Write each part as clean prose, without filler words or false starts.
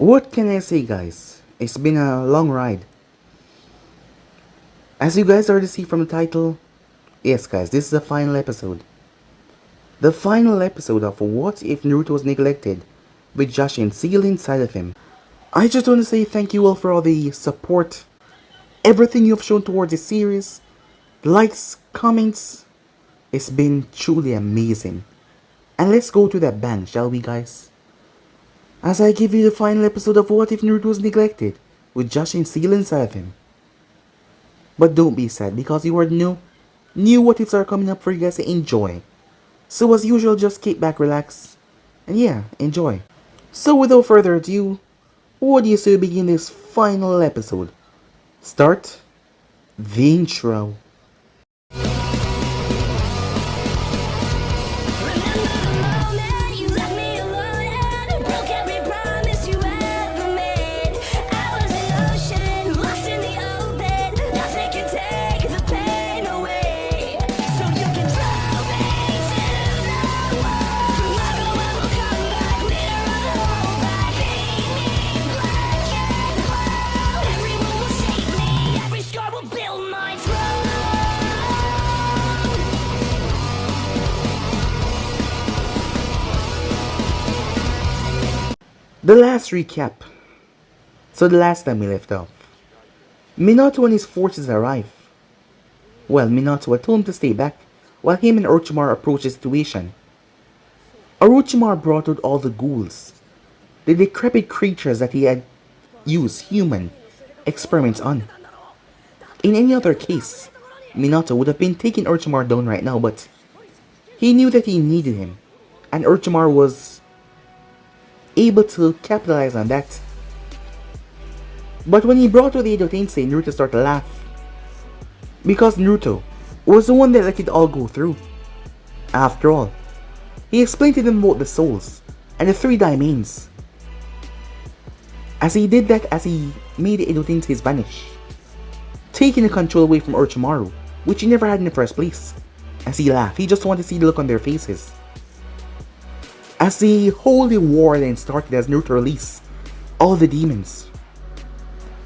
What can I say, guys? It's been a long ride. As you guys already see from the title, yes guys, this is the final episode. The final episode of What If Naruto Was Neglected, with Jashin sealed inside of him. I just want to say thank you all for all the support, everything you have shown towards this series, likes, comments. It's been truly amazing. And let's go to that bang, shall we guys? As I give you the final episode of What If Naruto Was Neglected, with Jashin sealed inside of him. But don't be sad because you already know new what ifs are coming up for you guys to enjoy. So as usual, just kick back, relax, and yeah, enjoy. So without further ado, what do you say we begin this final episode? Start the intro. The last recap. So the last time we left off, Minato and his forces arrive. Well, Minato had told him to stay back while him and Orochimaru approached the situation. Orochimaru brought out all the ghouls, the decrepit creatures that he had used human experiments on. In any other case, Minato would have been taking Orochimaru down right now, but he knew that he needed him, and Orochimaru was able to capitalize on that. But when he brought out the Edo Tensei, Naruto started to laugh. Because Naruto was the one that let it all go through. After all, he explained to them about the souls and the three domains. As he did that, as he made the Edo Tenseis vanish, taking the control away from Orochimaru, which he never had in the first place. As he laughed, he just wanted to see the look on their faces. As the holy war then started, as Naruto released all the demons,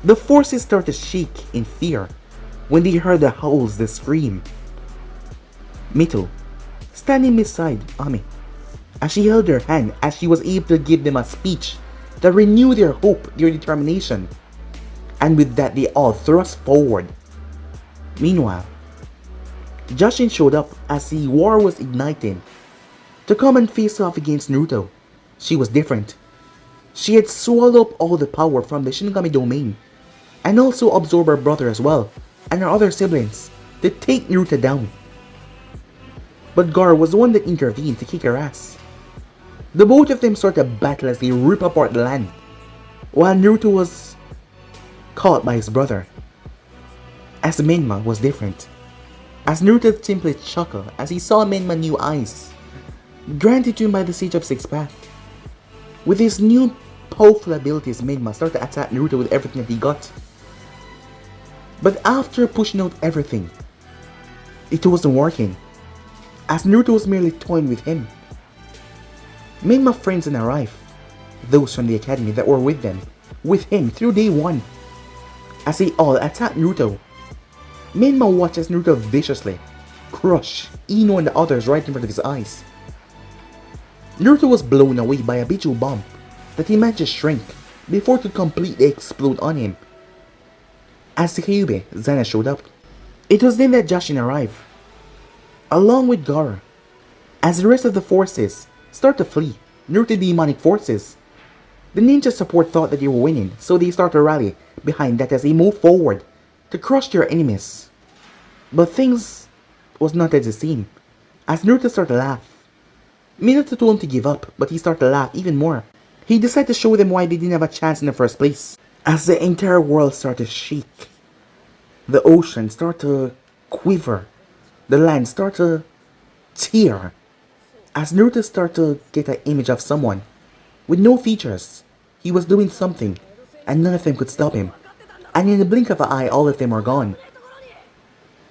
the forces started to shake in fear when they heard the howls, the scream. Mito, standing beside Ami, as she held her hand, as she was able to give them a speech that renewed their hope, their determination, and with that they all thrust forward. Meanwhile, Jashin showed up as the war was igniting to come and face off against Naruto. She was different. She had swallowed up all the power from the Shinigami domain, and also absorbed her brother as well, and her other siblings, to take Naruto down. But Gaara was the one that intervened to kick her ass. The both of them started to battle as they rip apart the land, while Naruto was caught by his brother. As Menma was different, as Naruto simply chuckled as he saw Menma's new eyes, granted to him by the Sage of Six Paths. With his new powerful abilities, Menma started to attack Naruto with everything that he got. But after pushing out everything, it wasn't working, as Naruto was merely toying with him. Menma's friends then arrived, those from the academy that were with him through day one. As they all attacked Naruto, Menma watched as Naruto viciously crush Ino and the others right in front of his eyes. Naruto was blown away by a Bichu bomb that he managed to shrink before it could completely explode on him. As the Kyuubi, Zana showed up. It was then that Jashin arrived, along with Gaara. As the rest of the forces start to flee Naruto's demonic forces, the ninja support thought that they were winning, so they start to rally behind that as they move forward to crush their enemies. But things was not as it seemed, as Naruto started to laugh. Minato told him to give up, but he started to laugh even more. He decided to show them why they didn't have a chance in the first place. As the entire world started to shake, the ocean started to quiver, the land started to tear, as Naruto started to get an image of someone with no features. He was doing something, and none of them could stop him. And in the blink of an eye, all of them were gone.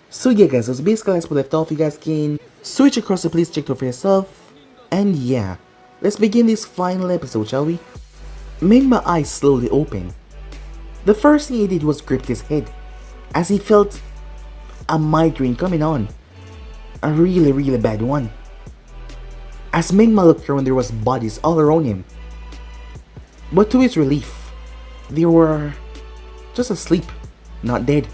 So yeah guys, that's basically as we left off. You guys can switch across the place, check it out for yourself. And yeah, let's begin this final episode, shall we? made my eyes slowly open. The first thing he did was grip his head, as he felt a migraine coming on. A really bad one. As Mingma looked around, there was bodies all around him. But to his relief, they were just asleep, not dead.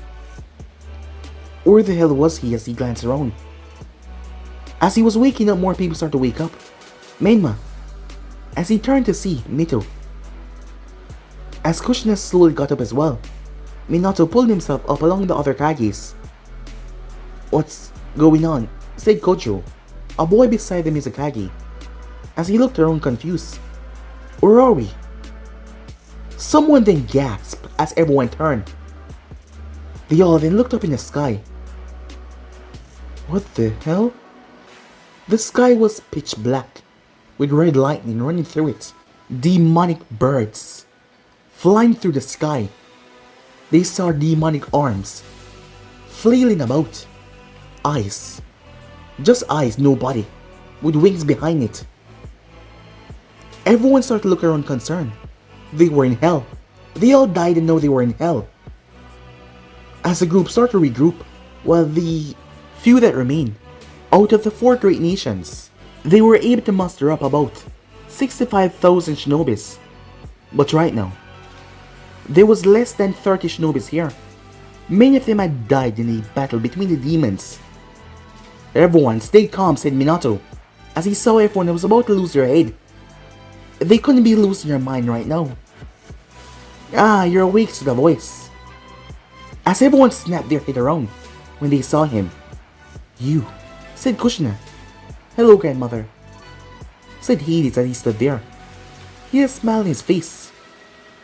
Where the hell was he as he glanced around? As he was waking up, more people started to wake up. Mingma, as he turned to see Mito. As Kushina slowly got up as well, Minato pulled himself up along the other Kages. "What's going on?" said Kojo. A boy beside him is a Kage. As he looked around confused. "Where are we?" Someone then gasped as everyone turned. They all then looked up in the sky. What the hell? The sky was pitch black, with red lightning running through it. Demonic birds flying through the sky. They saw demonic arms flailing about. Eyes. Just eyes, no body, with wings behind it. Everyone started to look around concerned. They were in hell. They all died and know they were in hell. As the group started to regroup, while the few that remained, out of the 4 great nations, they were able to muster up about 65,000 shinobis. But right now, there was less than 30 shinobis here. Many of them had died in a battle between the demons. "Everyone, stay calm," said Minato, as he saw everyone that was about to lose their head. They couldn't be losing their mind right now. "Ah, you're awake," to the voice. As everyone snapped their head around when they saw him. "You," said Kushina. "Hello, grandmother," said Hades as he stood there. He had a smile on his face.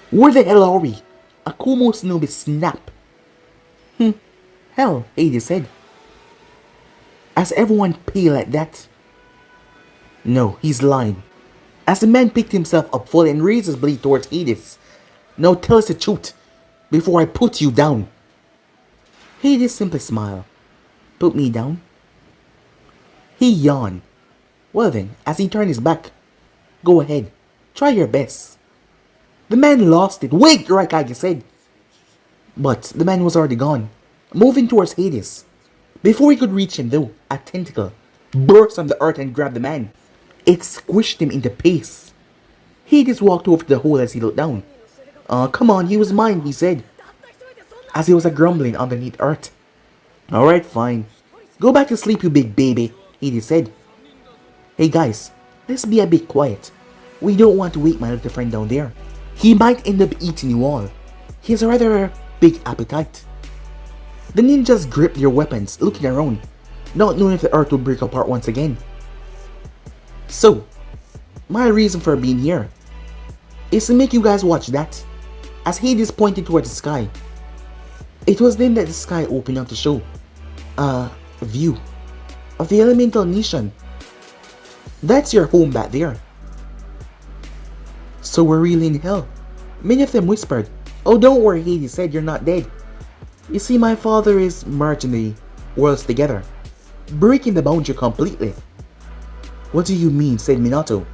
"Where the hell are we?" Akumo Shinobi snapped. "Hell," Hades said. As everyone pale at that. "No, he's lying." As the man picked himself up fully and raised his blade towards Hades. "Now tell us the truth, before I put you down." Hades simply smiled. "Put me down?" He yawned. "Well then," as he turned his back. "Go ahead, try your best." The man lost it. "Wait," Raikage said. But the man was already gone, moving towards Hades. Before he could reach him though, a tentacle burst from the earth and grabbed the man. It squished him into paste. Hades walked over to the hole as he looked down. Come on, he was mine," he said, as he was grumbling underneath earth. "Alright, fine. Go back to sleep, you big baby," Hades said. "Hey guys, let's be a bit quiet. We don't want to wake my little friend down there. He might end up eating you all. He has a rather big appetite." The ninjas gripped their weapons, looking around, not knowing if the earth would break apart once again. "So, my reason for being here is to make you guys watch that," as Hades pointed towards the sky. It was then that the sky opened up to show a view of the elemental nation. "That's your home back there." "So we're really in hell?" Many of them whispered. "Oh, don't worry," Hades said, "you're not dead. You see, my father is merging the worlds together, breaking the boundary completely." "What do you mean?" said Minato.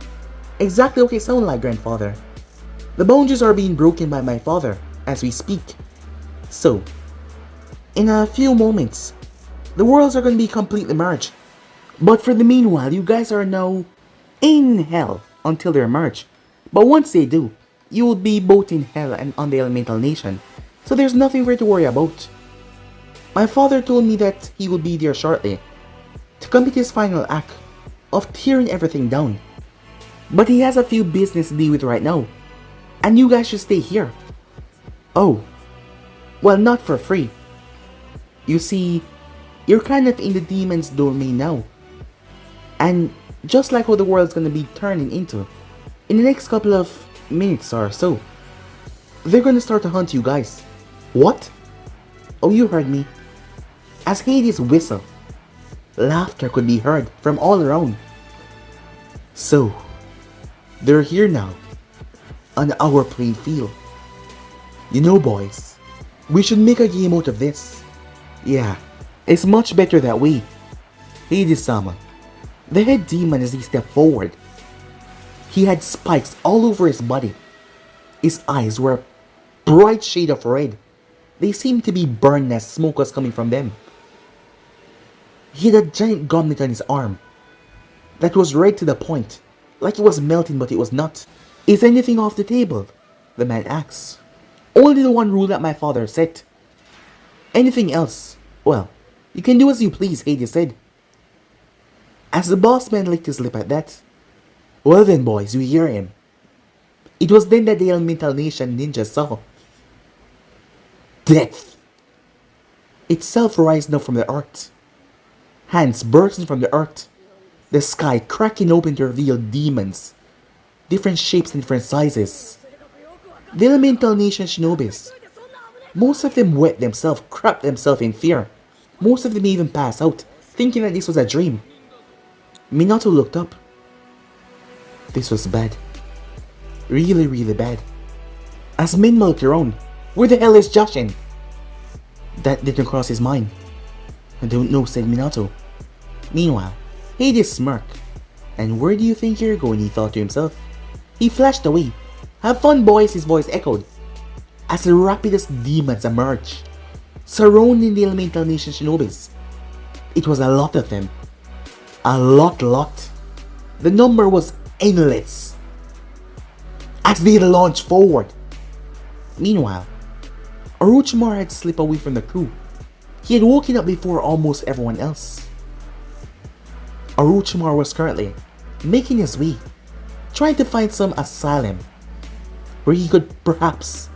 "Exactly what it sounds like, grandfather. The boundaries are being broken by my father as we speak. So, in a few moments, the worlds are going to be completely merged. But for the meanwhile, you guys are now in hell until they're merged. But once they do, you will be both in hell and on the elemental nation. So there's nothing for you to worry about. My father told me that he will be there shortly to complete his final act of tearing everything down. But he has a few business to deal with right now, and you guys should stay here." "Oh, well, not for free. You see, you're kind of in the demon's domain now. And just like how the world's gonna be turning into, in the next couple of minutes or so, they're gonna start to hunt you guys." "What?" "Oh, you heard me." As Hades whistled, laughter could be heard from all around. "So, they're here now, on our playing field. You know, boys, we should make a game out of this. Yeah, it's much better that way." Hades-sama, the head demon, as he stepped forward. He had spikes all over his body. His eyes were a bright shade of red. They seemed to be burned as smoke was coming from them. He had a giant goblet on his arm that was red to the point, like it was melting, but it was not. Is anything off the table? The man asks. Only the one rule that my father set. Anything else, well, you can do as you please, Hades said. As the boss man licked his lip at that. Well then, boys, you hear him. It was then that the elemental nation ninja saw death itself rising up from the earth. Hands bursting from the earth. The sky cracking open to reveal demons. Different shapes and different sizes. The elemental nation shinobis. Most of them wet themselves, crap themselves in fear. Most of them even pass out, thinking that this was a dream. Minato looked up. This was bad. Really, really bad. As Minma looked around, where the hell is Jashin? That didn't cross his mind. I don't know, said Minato. Meanwhile, Hades smirked. And where do you think you're going, he thought to himself. He flashed away. Have fun, boys, his voice echoed. As the rapidest demons emerged, surrounding the elemental nation shinobis. It was a lot of them. A lot. The number was endless. As they launched forward. Meanwhile, Orochimaru had slipped away from the crew. He had woken up before almost everyone else. Orochimaru was currently making his way, trying to find some asylum where he could perhaps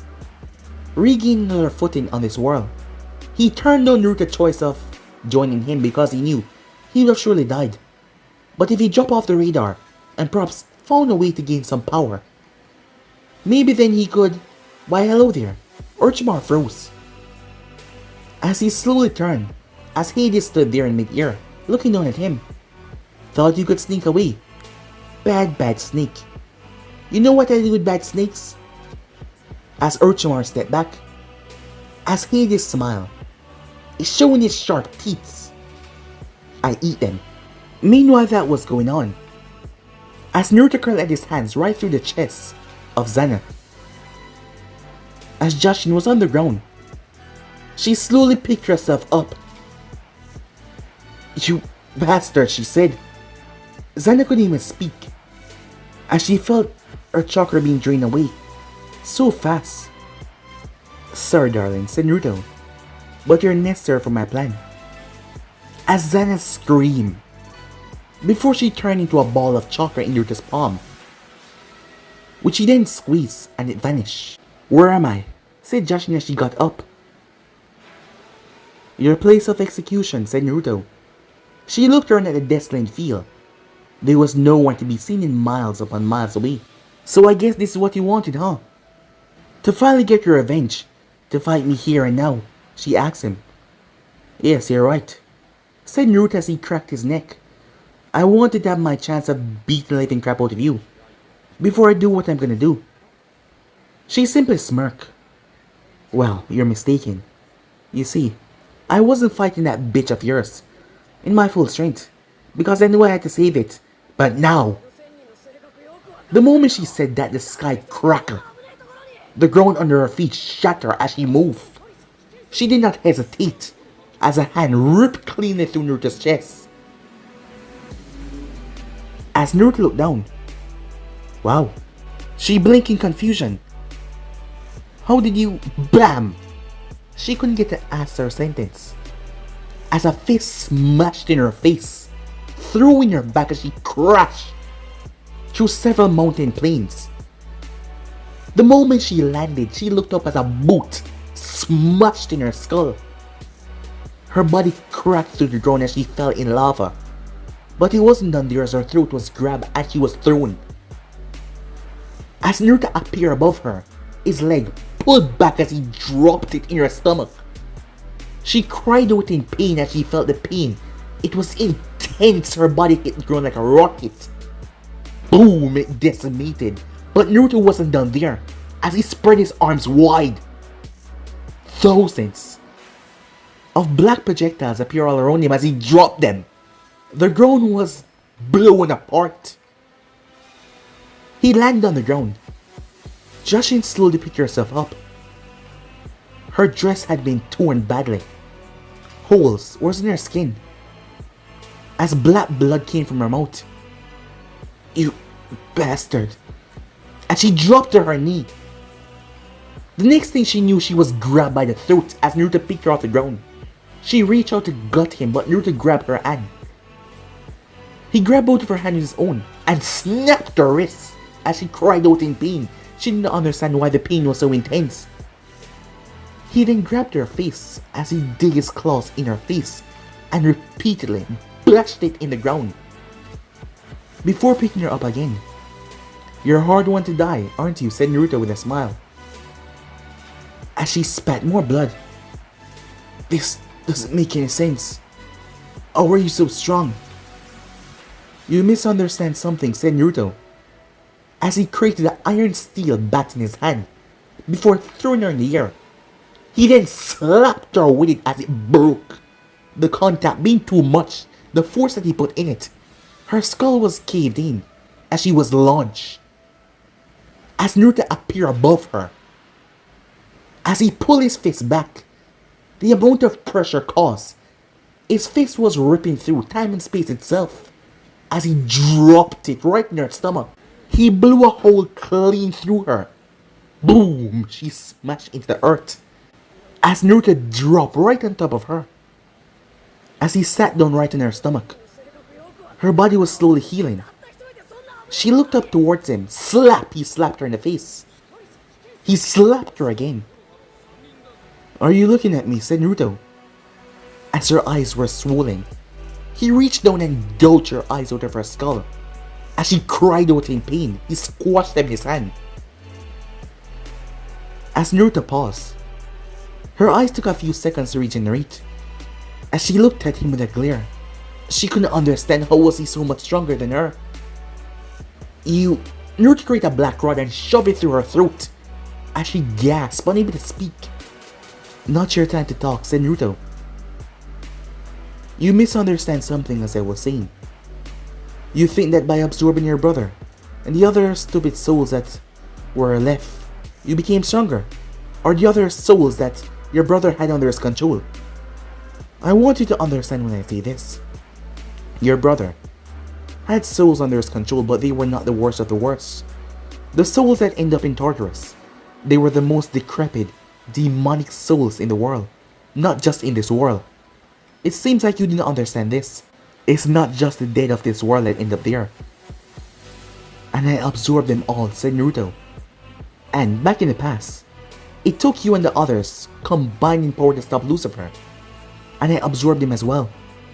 regain another footing on this world. He turned down Naruto's choice of joining him because he knew he would have surely died. But if he dropped off the radar and perhaps found a way to gain some power, maybe then he could... Why hello there. Orochimaru froze. As he slowly turned, as Hades stood there in mid-air, looking down at him. Thought you could sneak away. Bad snake. You know what I do with bad snakes? As Orochimaru stepped back, as Hades smiled, showing his sharp teeth. I eat them. Meanwhile, that was going on. As Naruto curled his hands right through the chest of Zana. As Jashin was on the ground, she slowly picked herself up. You bastard, she said. Zana couldn't even speak, as she felt her chakra being drained away. So fast. Sorry, darling, said Naruto, but you're necessary for my plan. As Zana screamed, before she turned into a ball of chakra in Naruto's palm, which he then squeezed and it vanished. Where am I? Said Jashin as she got up. Your place of execution, said Naruto. She looked around at the desolate field. There was no one to be seen in miles upon miles away. So I guess this is what you wanted, huh? To finally get your revenge. To fight me here and now, she asked him. Yes, you're right, said Naruto as he cracked his neck. I wanted to have my chance of beating the living crap out of you before I do what I'm gonna do. She simply smirked. Well, you're mistaken. You see, I wasn't fighting that bitch of yours in my full strength because I knew I had to save it. But now, the moment she said that, the sky crackled. The ground under her feet shattered as she moved. She did not hesitate as a hand ripped cleanly through Naruto's chest. As Naruto looked down, wow, she blinked in confusion. How did you... BAM! She couldn't get to answer her sentence, as a fist smashed in her face, throwing her back as she crashed through several mountain plains. The moment she landed, she looked up as a boot smashed in her skull. Her body cracked through the ground as she fell in lava. But it wasn't done there as her throat was grabbed as she was thrown. As Naruto appeared above her, his leg pulled back as he dropped it in her stomach. She cried out in pain as she felt the pain. It was intense. Her body hit the ground like a rocket. Boom! It decimated. But Naruto wasn't done there, as he spread his arms wide. Thousands of black projectiles appeared all around him as he dropped them. The ground was blown apart. He landed on the ground, Jashin slowly picked herself up. Her dress had been torn badly. Holes were in her skin, as black blood came from her mouth. "You bastard!" And she dropped to her knee. The next thing she knew, she was grabbed by the throat as Naruto picked her off the ground. She reached out to gut him, but Naruto grabbed her hand. He grabbed both of her hands with his own and snapped her wrists as she cried out in pain. She didn't understand why the pain was so intense. He then grabbed her face as he dug his claws in her face and repeatedly bashed it in the ground before picking her up again. "You're a hard one to die, aren't you?" said Naruto with a smile as she spat more blood. "This doesn't make any sense. How are you so strong?" "You misunderstand something," said Naruto as he created an iron steel bat in his hand before throwing her in the air. He then slapped her with it as it broke. The contact being too much, the force that he put in it, her skull was caved in as she was launched. As Naruto appeared above her, as he pulled his fist back, the amount of pressure caused, his fist was ripping through time and space itself. As he dropped it right in her stomach, he blew a hole clean through her. Boom! She smashed into the earth. As Naruto dropped right on top of her, as he sat down right in her stomach, her body was slowly healing. She looked up towards him. Slap! He slapped her in the face. He slapped her again. "Are you looking at me?" said Naruto, as her eyes were swollen. He reached down and gouged her eyes out of her skull. As she cried out in pain, he squashed them in his hand. As Naruto paused, her eyes took a few seconds to regenerate. As she looked at him with a glare, she couldn't understand how was he so much stronger than her. Naruto created a black rod and shoved it through her throat. As she gasped, unable to speak. "Not your time to talk," said Naruto. "You misunderstand something, as I was saying. You think that by absorbing your brother and the other stupid souls that were left, you became stronger, or the other souls that your brother had under his control. I want you to understand when I say this. Your brother had souls under his control, but they were not the worst of the worst. The souls that end up in Tartarus, they were the most decrepit, demonic souls in the world, not just in this world. It seems like you didn't understand this. It's not just the dead of this world that end up there. And I absorbed them all," said Naruto. "And back in the past, it took you and the others combining power to stop Lucifer. And I absorbed them as well.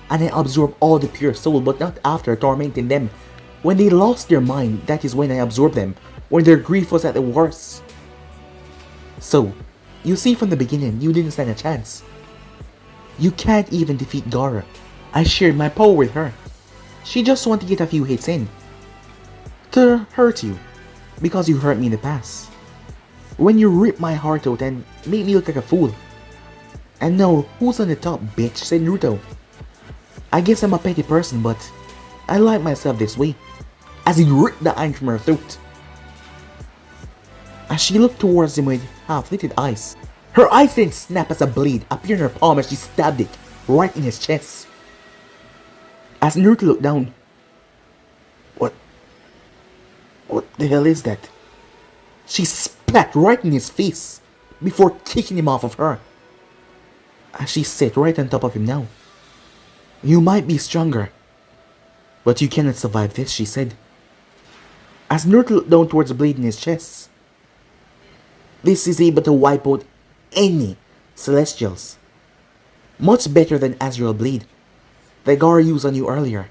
And I absorbed all the pure soul, but not after tormenting them. When they lost their mind, that is when I absorbed them, when their grief was at the worst. So, you see from the beginning, you didn't stand a chance. You can't even defeat Gaara. I shared my power with her. She just wanted to get a few hits in. To hurt you, because you hurt me in the past. When you ripped my heart out and made me look like a fool. And now, who's on the top, bitch?" said Naruto. "I guess I'm a petty person, but I like myself this way." As he ripped the iron from her throat. As she looked towards him with half-lidded eyes, her eyes then snapped as a blade appeared in her palm as she stabbed it right in his chest. As Naruto looked down, What the hell is that?" She spat right in his face before kicking him off of her. As she sat right on top of him now. "You might be stronger, but you cannot survive this," she said. As Naruto looked down towards the blade in his chest. "This is able to wipe out any Celestials. Much better than Azrael Blade that Gaara used on you earlier.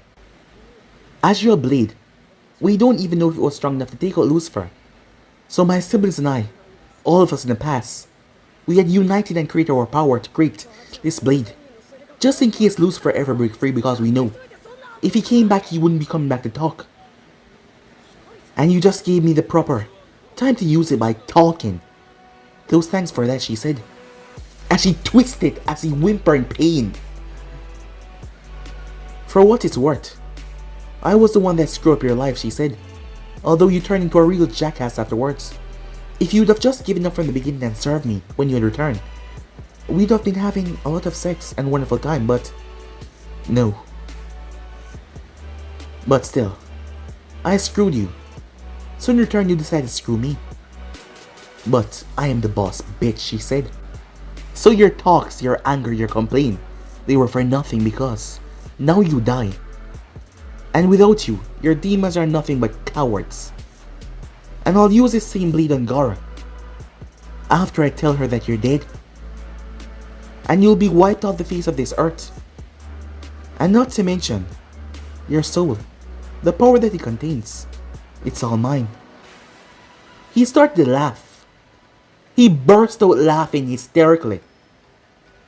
Azrael Blade, we don't even know if it was strong enough to take out Lucifer. So my siblings and I, all of us in the past, we had united and created our power to create this blade. Just in case Lucifer ever break free, because we know if he came back he wouldn't be coming back to talk. And you just gave me the proper time to use it by talking. Those thanks for that," she said. As she twisted as he whimpered in pain. "For what it's worth, I was the one that screwed up your life," she said. "Although you turned into a real jackass afterwards. If you'd have just given up from the beginning and served me when you had returned, we'd have been having a lot of sex and wonderful time, but no. But still, I screwed you. So in return you decided to screw me. But I am the boss, bitch, she said. So your talks, your anger, your complaint, they were for nothing because now you die. And without you, your demons are nothing but cowards. And I'll use this same blade on Gara. After I tell her that you're dead. And you'll be wiped off the face of this earth. And not to mention, your soul, the power that it contains, it's all mine. He started to laugh. He burst out laughing hysterically.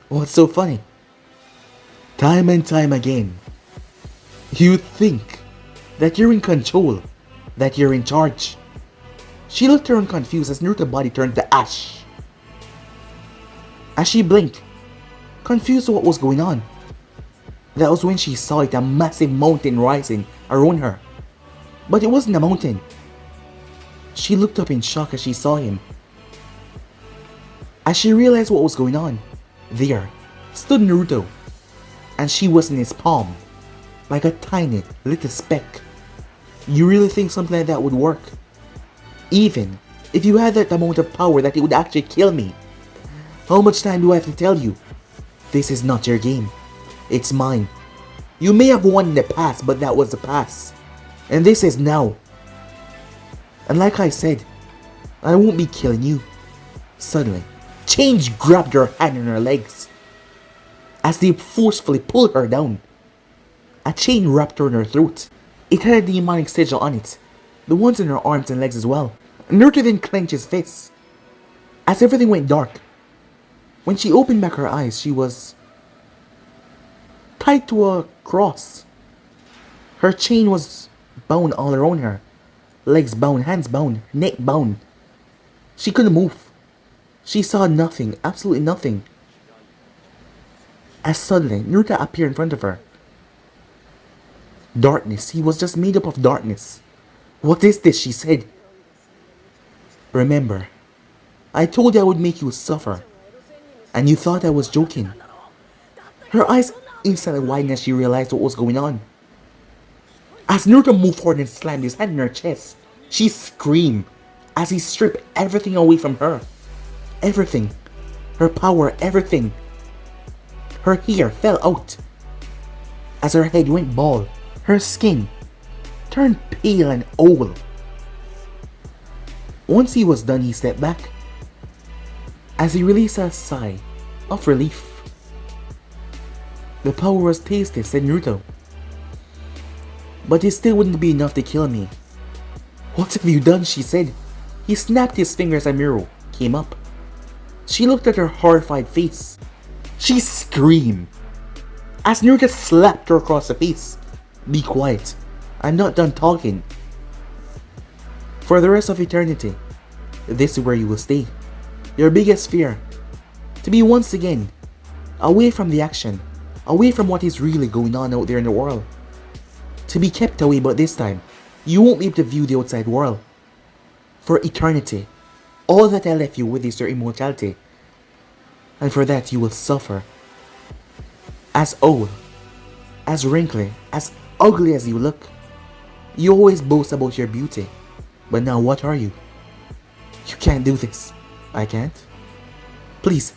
What's so funny? Time and time again, you think that you're in control, that you're in charge. She looked around confused as Naruto's body turned to ash. As she blinked, confused what was going on, that was when she saw it, a massive mountain rising around her. But it wasn't a mountain. She looked up in shock as she saw him. As she realized what was going on, there stood Naruto, and she was in his palm, like a tiny little speck. You really think something like that would work? Even if you had that amount of power that it would actually kill me? How much time do I have to tell you? This is not your game. It's mine. You may have won in the past, but that was the past. And this is now. And like I said, I won't be killing you. Suddenly, Change grabbed her hand and her legs as they forcefully pulled her down. A chain wrapped her in her throat. It had a demonic sigil on it, the ones in her arms and legs as well. Naruto then clenched his fists as everything went dark. When she opened back her eyes, she was tied to a cross. Her chain was bound all around her. Legs bound, hands bound, neck bound. She couldn't move. She saw nothing, absolutely nothing. As suddenly, Naruto appeared in front of her. Darkness, he was just made up of darkness. What is this? She said. Remember, I told you I would make you suffer, and you thought I was joking. Her eyes instantly widened as she realized what was going on. As Naruto moved forward and slammed his hand in her chest, she screamed as he stripped everything away from her. Everything. Her power, everything. Her hair fell out as her head went bald. Her skin turned pale and oval. Once he was done, he stepped back as he released a sigh of relief. The power was tasty, said Naruto. But it still wouldn't be enough to kill me. What have you done? She said. He snapped his fingers as Miro came up. She looked at her horrified face. She screamed as Naruto slapped her across the face. Be quiet. I'm not done talking. For the rest of eternity, this is where you will stay. Your biggest fear. To be once again away from the action. Away from what is really going on out there in the world. To be kept away, but this time, you won't be able to view the outside world. For eternity. All that I left you with is your immortality. And for that you will suffer. As old, as wrinkly, as ugly as you look. You always boast about your beauty. But now what are you? You can't do this. I can't? Please,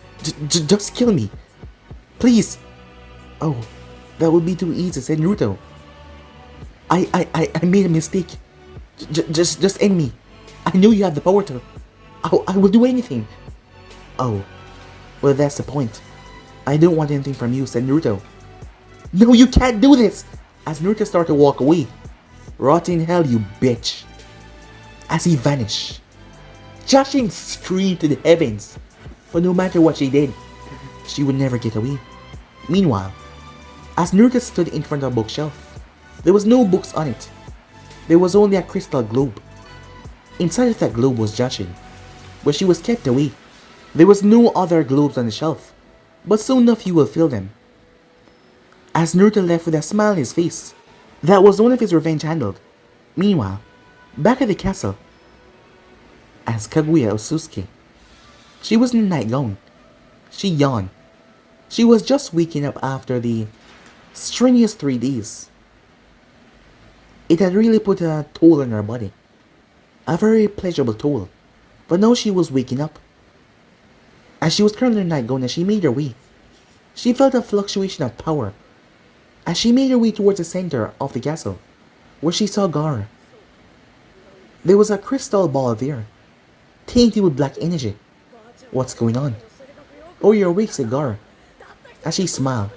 just kill me. Please. Oh, that would be too easy, said Naruto. I made a mistake. Just end me. I knew you had the power to. I will do anything. Oh, well that's the point. I don't want anything from you, said Naruto. No, you can't do this! As Naruto started to walk away. Rot in hell, you bitch. As he vanished. Jashin screamed to the heavens. But no matter what she did, she would never get away. Meanwhile, as Naruto stood in front of a bookshelf, there was no books on it. There was only a crystal globe. Inside of that globe was Jashin, but she was kept away. There was no other globes on the shelf, but soon enough you will fill them. As Naruto left with a smile on his face, that was one of his revenge handled. Meanwhile, back at the castle, as Kaguya Osusuke. She was in a nightgown. She yawned. She was just waking up after the strenuous 3 days. It had really put a toll on her body. A very pleasurable toll. But now she was waking up. As she was currently in her nightgown as she made her way, she felt a fluctuation of power. As she made her way towards the center of the castle, where she saw Gaara. There was a crystal ball there, tainted with black energy. What's going on? Oh, you're awake, said Gaara, as she smiled.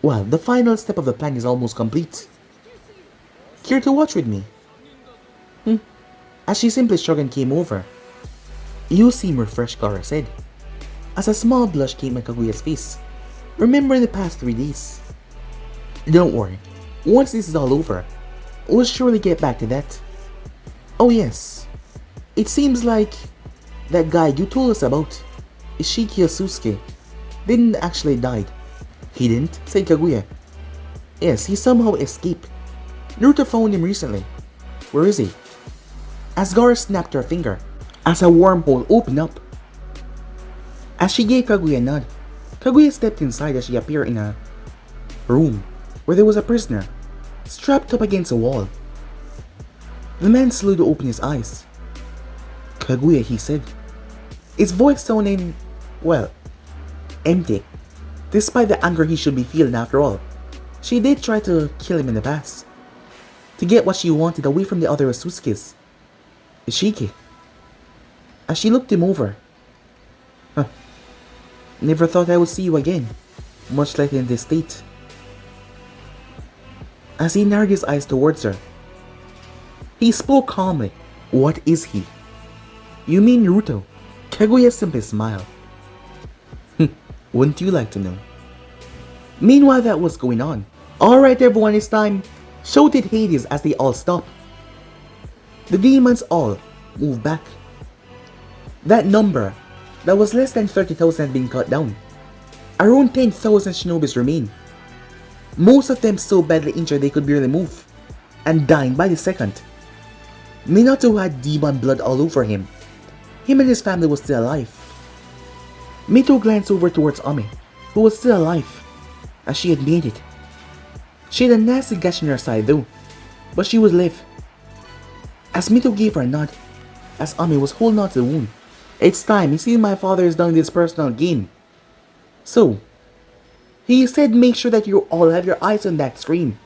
Well, the final step of the plan is almost complete. Care to watch with me? As she simply shrugged and came over. You seem refreshed, Gaara said, as a small blush came on Kaguya's face, remembering the past 3 days. Don't worry, once this is all over, we'll surely get back to that. Oh yes, it seems like that guy you told us about, Ishiki Osusuke, didn't actually die. He didn't, said Kaguya. Yes, he somehow escaped. Naruto found him recently. Where is he? As Gaara snapped her finger, as a wormhole opened up. As she gave Kaguya a nod, Kaguya stepped inside as she appeared in a room where there was a prisoner, strapped up against a wall. The man slowly opened his eyes. Kaguya, he said, his voice sounding, well, empty. Despite the anger he should be feeling after all, she did try to kill him in the past, to get what she wanted away from the other Osusukes. Ishiki. As she looked him over. Never thought I would see you again, much like in this state. As he narrowed his eyes towards her, he spoke calmly. What is he? You mean Naruto? Kaguya simply smiled. Wouldn't you like to know? Meanwhile, that was going on. Alright everyone, it's time, shouted Hades as they all stopped. The demons all moved back. That number, that was less than 30,000 had been cut down. Around 10,000 shinobis remained. Most of them so badly injured they could barely move, and dying by the second. Minato had demon blood all over him. Him and his family was still alive. Mito glanced over towards Ame, who was still alive, as she had made it. She had a nasty gash in her side though, but she would live. As Mito gave her a nod, as Ame was holding on to the wound. It's time, you see my father is done this personal game. So, he said make sure that you all have your eyes on that screen.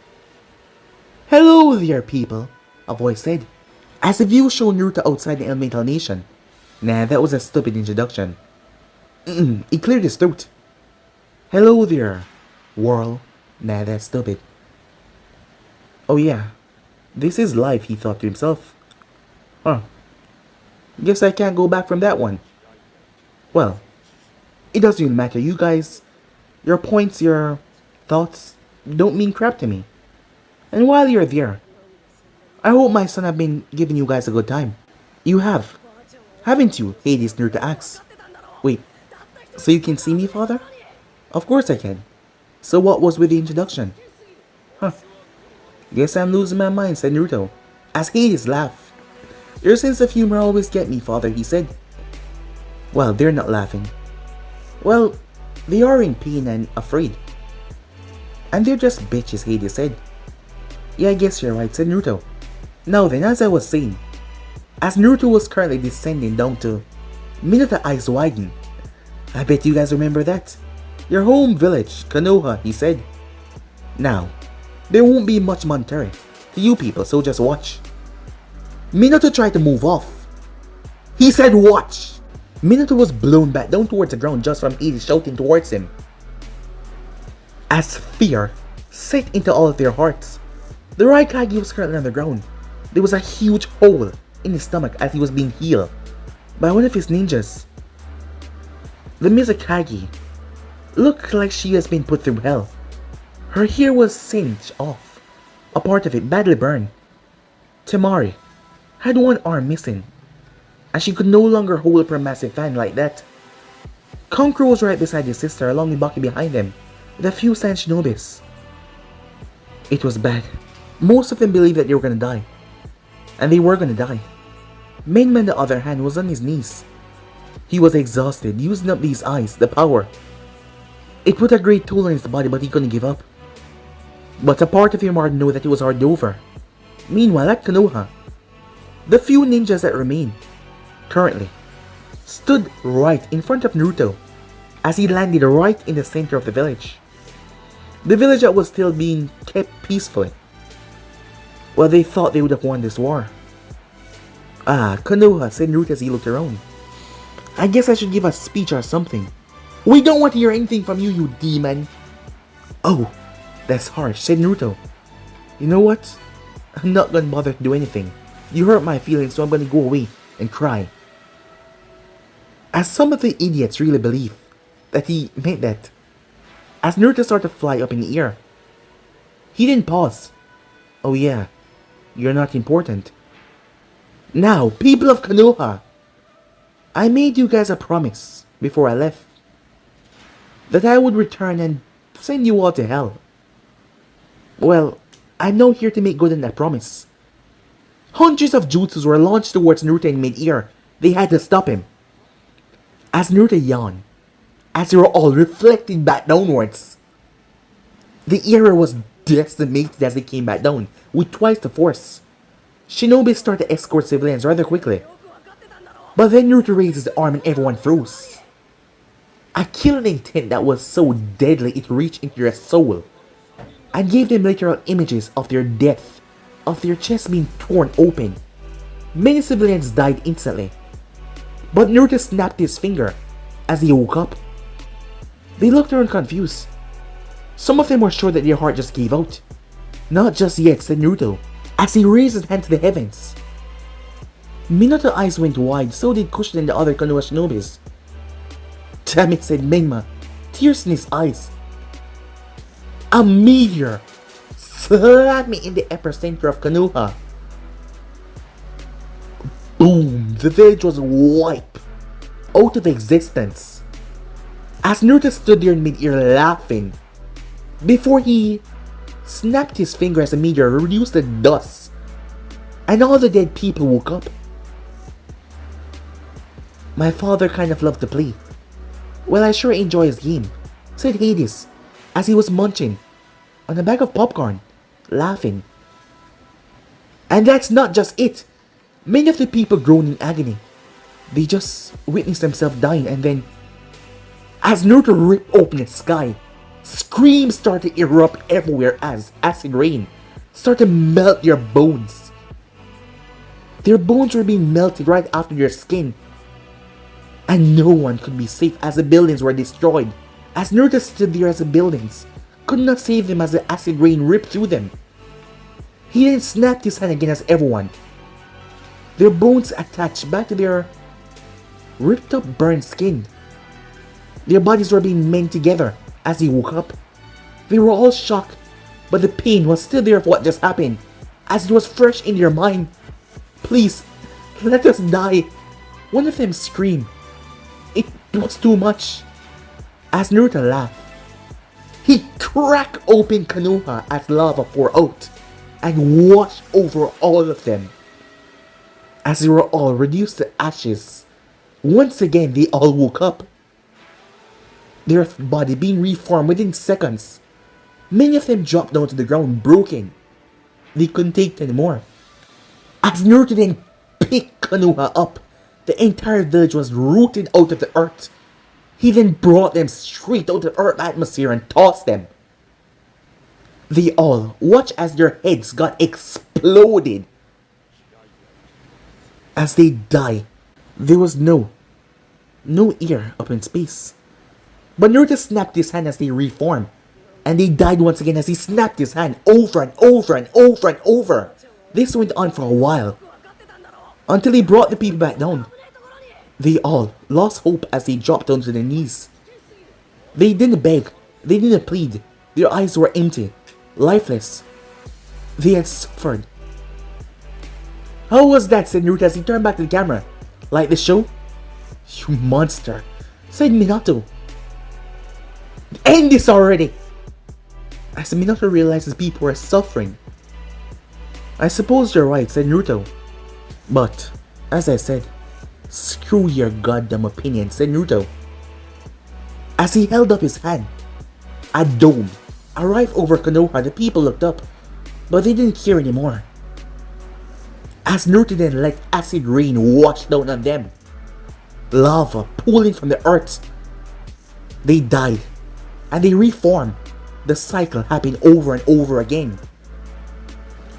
Hello there people, a voice said, as the view showed Naruto outside the elemental nation. Nah, that was a stupid introduction. He cleared his throat. Hello there, world. Nah, that's stupid. Oh yeah, this is life, he thought to himself. Guess I can't go back from that one. Well, it doesn't even matter, you guys. Your points, your thoughts don't mean crap to me. And while you're there, I hope my son have been giving you guys a good time. You have, haven't you? Hades Naruto asks. Wait, so you can see me, father? Of course I can. So what was with the introduction? Guess I'm losing my mind, said Naruto, as Hades laughed. Your sense of humor always get me, father, he said. Well, they're not laughing. Well, they are in pain and afraid. And they're just bitches, Hades said. Yeah, I guess you're right, said Naruto. Now then, as I was saying, as Naruto was currently descending down to Minato eyes widened. I bet you guys remember that. Your home village, Konoha, he said. Now, there won't be much monetary to you people, so just watch. Minato tried to move off. He said watch! Minato was blown back down towards the ground just from Hades shouting towards him. As fear set into all of their hearts, the Raikage was currently on the ground. There was a huge hole in his stomach as he was being healed by one of his ninjas. The Mizukage looked like she has been put through hell. Her hair was singed off, a part of it badly burned. Temari had one arm missing, and she could no longer hold up her massive fan like that. Kankuro was right beside his sister along with Baki behind them, with a few sand shinobis. It was bad. Most of them believed that they were gonna die. And they were gonna die. Menma on the other hand was on his knees. He was exhausted, using up these eyes, the power. It put a great toll on his body, but he couldn't give up. But a part of him already knew that it was already over. Meanwhile, at Konoha, the few ninjas that remain, currently, stood right in front of Naruto as he landed right in the center of the village. The village that was still being kept peacefully. Well, they thought they would have won this war. Ah, Konoha, said Naruto as he looked around. I guess I should give a speech or something. We don't want to hear anything from you, you demon. Oh, that's harsh, said Naruto. You know what? I'm not gonna bother to do anything. You hurt my feelings, so I'm gonna go away and cry. As some of the idiots really believe that he meant that, as Naruto started to fly up in the air, he didn't pause. Oh yeah, you're not important. Now, people of Konoha, I made you guys a promise before I left, that I would return and send you all to hell. Well, I'm now here to make good on that promise. Hundreds of jutsus were launched towards Naruto in mid-air. They had to stop him. As Naruto yawned, as they were all reflected back downwards, the era was decimated as they came back down, with twice the force. Shinobi started to escort civilians rather quickly. But then Naruto raised his arm and everyone froze. A killing intent that was so deadly it reached into their soul, and gave them literal images of their death, of their chests being torn open. Many civilians died instantly. But Naruto snapped his finger as he woke up. They looked around confused. Some of them were sure that their heart just gave out. Not just yet, said Naruto, as he raised his hand to the heavens. Minato's eyes went wide, so did Kushina and the other Konoha shinobis. Damn it, said Menma, tears in his eyes. A meteor slapped me in the epicenter of Konoha. Boom! The village was wiped out of existence. As Naruto stood there in mid-air laughing, before he snapped his finger as the meteor reduced to dust, and all the dead people woke up. My father kind of loved to play. Well, I sure enjoy his game, said Hades, as he was munching on a bag of popcorn, laughing. And that's not just it. Many of the people groaned in agony. They just witnessed themselves dying, and then, as Naruto ripped open the sky, screams started to erupt everywhere as acid rain started to melt their bones. Their bones were being melted right after their skin, and no one could be safe as the buildings were destroyed. As Naruto stood there as the buildings could not save them as the acid rain ripped through them. He then snapped his hand again as everyone, their bones attached back to their ripped up burned skin. Their bodies were being mended together as he woke up. They were all shocked, but the pain was still there for what just happened, as it was fresh in their mind. Please, let us die. One of them screamed. It was too much. As Naruto laughed, he cracked open Konoha as lava poured out and washed over all of them. As they were all reduced to ashes, once again they all woke up, their body being reformed within seconds. Many of them dropped down to the ground broken. They couldn't take it anymore. As Naruto then picked Konoha up, the entire village was rooted out of the earth. He then brought them straight out of the earth atmosphere and tossed them. They all watched as their heads got exploded. As they died, there was no air up in space. But Naruto snapped his hand as they reformed, and they died once again as he snapped his hand over and over and over and over. This went on for a while, until he brought the people back down. They all lost hope as they dropped down to their knees. They didn't beg, they didn't plead. Their eyes were empty, lifeless. They had suffered. How was that, said Naruto as he turned back to the camera. Like the show? You monster, said Minato. End this already! As Minato realizes people were suffering. I suppose you're right, said Naruto. But As I said, screw your goddamn opinion, said Naruto. As he held up his hand, a dome arrived over Konoha. The people looked up, but they didn't care anymore. As Naruto then let acid rain wash down on them, lava pooling from the earth. They died, and they reformed. The cycle happened over and over again.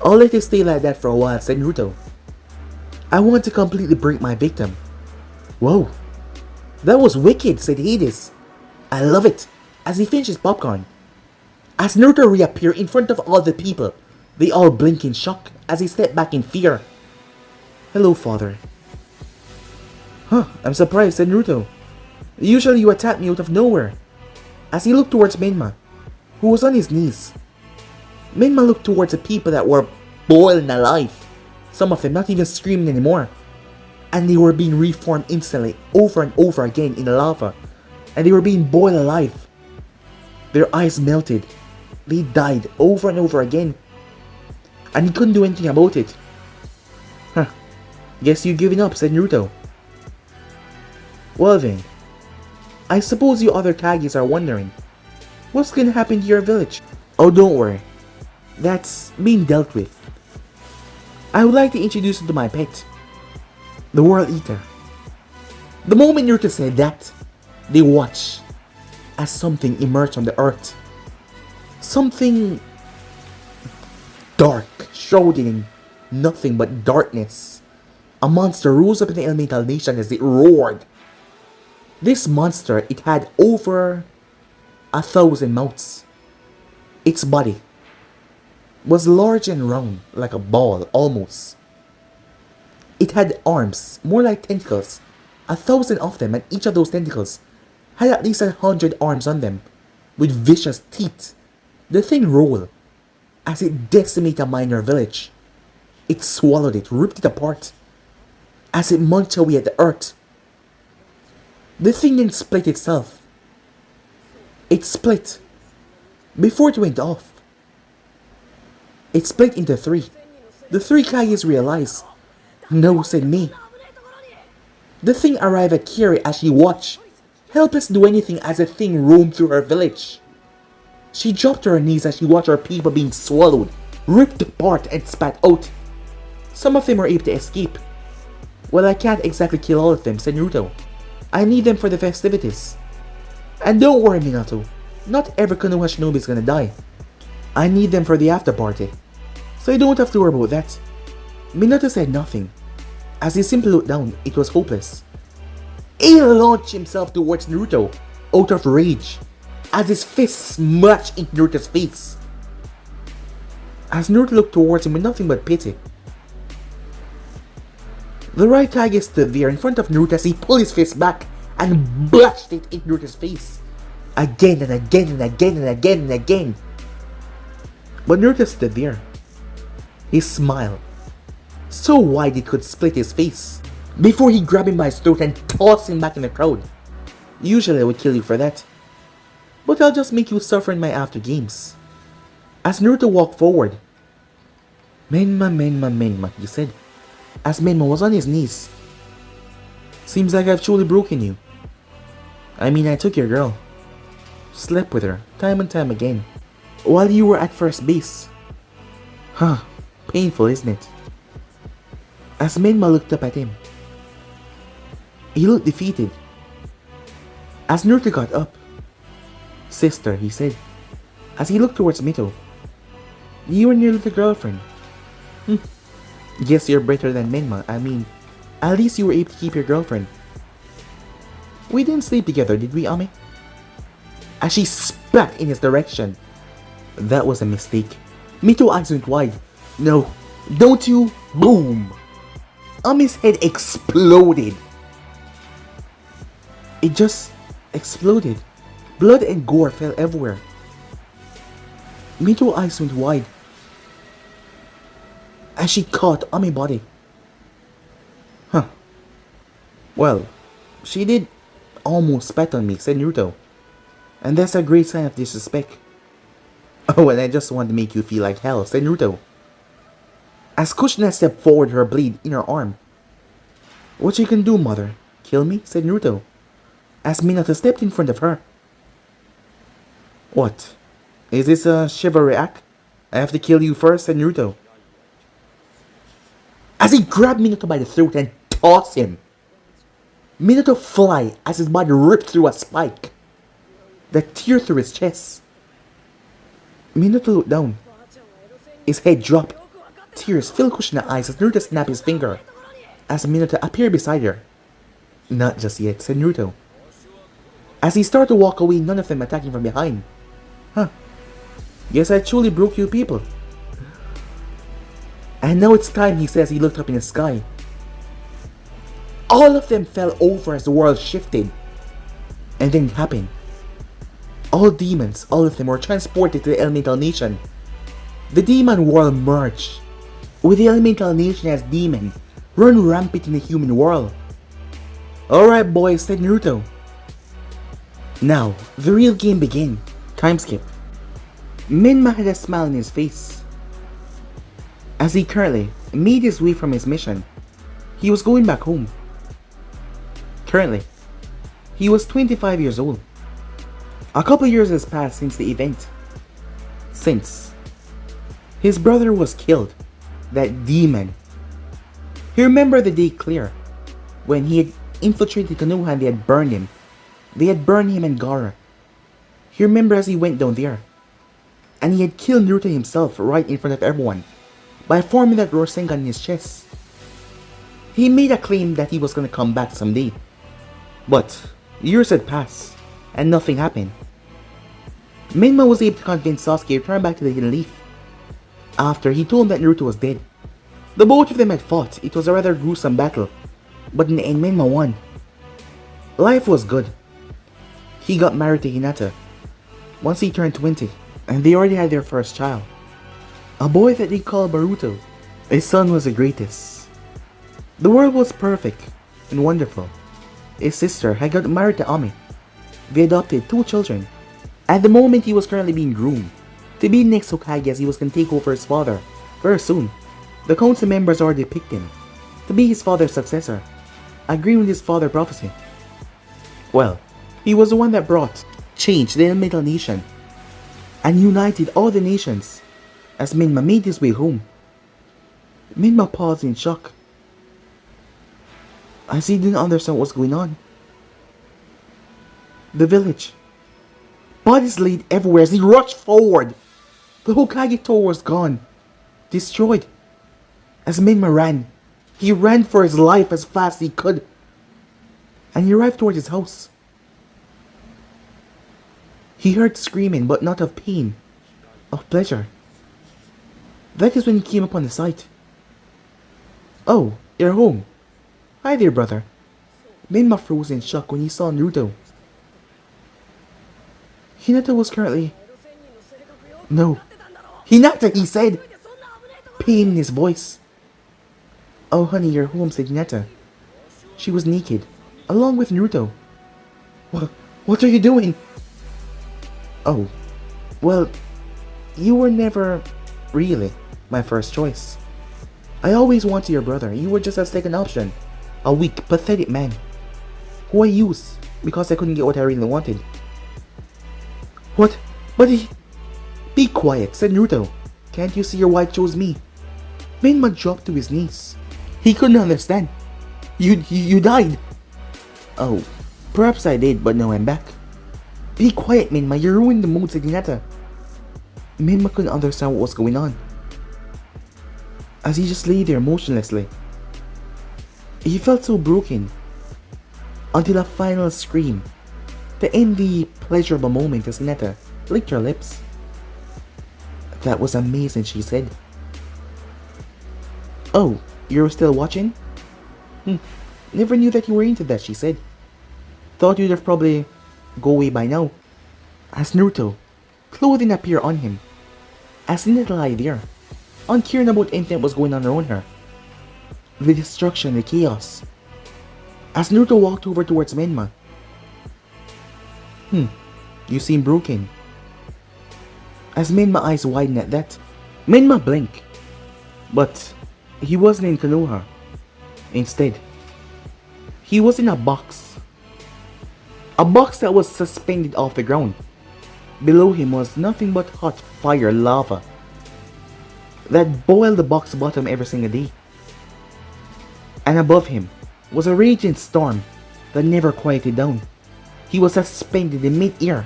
I'll let it stay like that for a while, said Naruto. I want to completely break my victim. Whoa, that was wicked, said Hades. I love it, as he finished his popcorn. As Naruto reappeared in front of all the people, they all blinked in shock as he stepped back in fear. Hello, father. Huh, I'm surprised, said Naruto. Usually you attack me out of nowhere. As he looked towards Menma, who was on his knees. Menma looked towards the people that were boiling alive, some of them not even screaming anymore. And they were being reformed instantly, over and over again in the lava. And they were being boiled alive. Their eyes melted. They died over and over again. And he couldn't do anything about it. Huh. Guess you've given up, said Naruto. Well then, I suppose you other Kages are wondering, what's gonna happen to your village? Oh, don't worry. That's being dealt with. I would like to introduce you to my pet, the World Eater. The moment Naruto said that, they watched as something emerged from the earth. Something dark, shrouded in nothing but darkness. A monster rose up in the elemental nation as it roared. This monster, it had over 1,000 mouths. Its body was large and round, like a ball, almost. It had arms, more like tentacles, 1,000 of them, and each of those tentacles had at least 100 arms on them, with vicious teeth. The thing rolled as it decimated a minor village. It swallowed it, ripped it apart, as it munched away at the earth. The thing then split itself. It split before it went off. It split into three. The three Kages realized. No, said me. The thing arrived at Kiri as she watched, helpless to do anything as the thing roamed through her village. She dropped to her knees as she watched her people being swallowed, ripped apart and spat out. Some of them were able to escape. Well, I can't exactly kill all of them, said Naruto. I need them for the festivities. And don't worry, Minato. Not every Konoha shinobi is gonna die. I need them for the after party. So you don't have to worry about that. Minato said nothing. As he simply looked down, it was hopeless. He launched himself towards Naruto, out of rage, as his fist smashed into Naruto's face. As Naruto looked towards him with nothing but pity. The right Kage stood there in front of Naruto as he pulled his fist back and bashed it into Naruto's face. Again and again and again and again and again. But Naruto stood there. He smiled, so wide it could split his face, before he grabbed him by his throat and tossed him back in the crowd. Usually I would kill you for that, but I'll just make you suffer in my after games. As Naruto walked forward, Menma, Menma, Menma, he said, as Menma was on his knees. Seems like I've truly broken you. I mean, I took your girl. Slept with her, time and time again, while you were at first base. Huh, painful, isn't it? As Menma looked up at him, he looked defeated. As Naruto got up, sister, he said, as he looked towards Mito, you and your little girlfriend. Guess you're better than Menma. I mean, at least you were able to keep your girlfriend. We didn't sleep together, did we, Ame? As she spat in his direction. That was a mistake. Mito's eyes went wide. No, don't you? Boom! Ame's head exploded. It just exploded. Blood and gore fell everywhere. Mito's eyes went wide as she caught Ame's body. Huh. Well, she did almost spat on me, said Naruto. And that's a great sign of disrespect. Oh, and I just want to make you feel like hell, said Naruto. As Kushina stepped forward, her blade in her arm. What you can do, mother? Kill me? Said Naruto, as Minato stepped in front of her. What? Is this a chivalry act? I have to kill you first, said Naruto, as he grabbed Minato by the throat and tossed him. Minato fly as his body ripped through a spike that tear through his chest. Minato looked down. His head dropped. Tears filled Kushina's eyes as Naruto snapped his finger as Minato appeared beside her. Not just yet, said Naruto, as he started to walk away, none of them attacking from behind. Huh. Guess I truly broke you people. And now it's time, he says. He looked up in the sky. All of them fell over as the world shifted. And then it happened. All demons, all of them, were transported to the elemental nation. The demon world merged, with the elemental nation as demon run rampant in the human world. Alright boys, said Naruto. Now, the real game began. Time skip. Minma had a smile on his face as he currently made his way from his mission. He was going back home. Currently, he was 25 years old. A couple years has passed since the event. Since his brother was killed, that demon. He remembered the day clear, when he had infiltrated Konoha and they had burned him. They had burned him and Gaara. He remembered as he went down there, and he had killed Naruto himself right in front of everyone by forming that Rasengan in his chest. He made a claim that he was gonna come back someday. But years had passed, and nothing happened. Minma was able to convince Sasuke to return back to the Hidden Leaf after he told him that Naruto was dead. The both of them had fought. It was a rather gruesome battle, but in the end Minma won. Life was good. He got married to Hinata once he turned 20, and they already had their first child, a boy that they called Naruto. His son was the greatest. The world was perfect and wonderful. His sister had got married to Ami. They adopted 2 children. At the moment, he was currently being groomed to be next Hokage, as he was going to take over his father very soon. The council members already picked him to be his father's successor, agreeing with his father's prophecy. Well, he was the one that brought change to the elemental nation and united all the nations. As Minma made his way home, Minma paused in shock as he didn't understand what was going on. The village. Bodies laid everywhere as he rushed forward. The Hokage tower was gone, destroyed. As Minma ran, he ran for his life as fast as he could, and he arrived towards his house. He heard screaming, but not of pain, of pleasure. That is when he came upon the sight. Oh, you're home. Hi there, brother. Minma froze in shock when he saw Naruto. Hinata was currently... No. Hinata, he said! Pain in his voice. Oh honey, you're home, said Hinata. She was naked, along with Naruto. What are you doing? Oh, well, you were never really my first choice. I always wanted your brother. You were just a second option. A weak, pathetic man who I used because I couldn't get what I really wanted. What? But he... Be quiet, said Naruto. Can't you see your wife chose me? Minma dropped to his knees. He couldn't understand. You died. Oh, perhaps I did, but now I'm back. Be quiet, Minma. You ruined the mood, said Hinata. Minma couldn't understand what was going on, as he just lay there motionlessly. He felt so broken, until a final scream to end the pleasurable moment as Hinata licked her lips. That was amazing, she said. Oh, you're still watching? Never knew that you were into that, she said. Thought you'd have probably go away by now. As Naruto, clothing appeared on him, as Hinata lay there, uncaring about anything that was going on around her. The destruction, the chaos. As Naruto walked over towards Minma. You seem broken. As Minma's eyes widened at that, Minma blinked. But he wasn't in Konoha. Instead, He was in a box. A box that was suspended off the ground. Below him was nothing but hot fire lava that boiled the box bottom every single day. And above him was a raging storm that never quieted down. He was suspended in mid-air.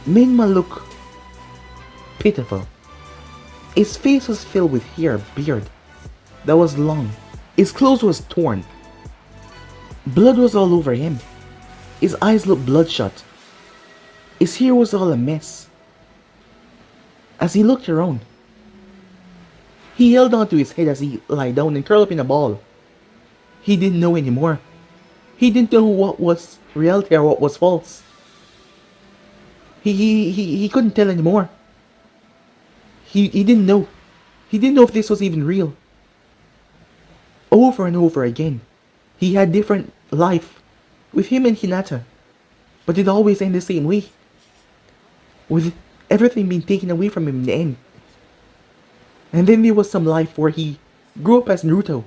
Minma looked pitiful. His face was filled with hair, beard that was long. His clothes was torn. Blood was all over him. His eyes looked bloodshot. His hair was all a mess. As he looked around, he held onto his head as he lay down and curled up in a ball. He didn't know anymore. He didn't know what was reality or what was false. He couldn't tell anymore. He didn't know. He didn't know if this was even real. Over and over again, he had different life with him and Hinata, but it always ended the same way, with everything being taken away from him in the end. And then there was some life where he grew up as Naruto,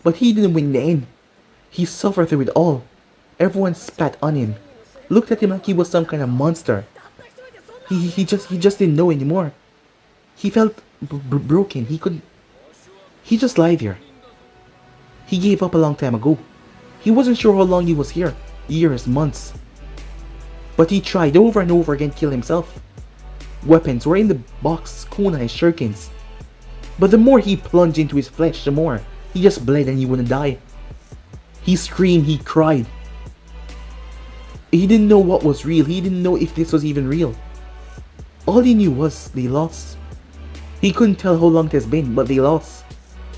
but he didn't win in the end. He suffered through it all. Everyone spat on him, looked at him like he was some kind of monster. He just didn't know anymore. He felt broken. He just lied here. He gave up a long time ago. He wasn't sure how long he was here. Years, months. But he tried over and over again to kill himself. Weapons were in the box, kunai, shurikens. But the more he plunged into his flesh, the more he just bled and he wouldn't die. He screamed, he cried. He didn't know what was real. He didn't know if this was even real. All he knew was they lost. He couldn't tell how long it has been, but they lost.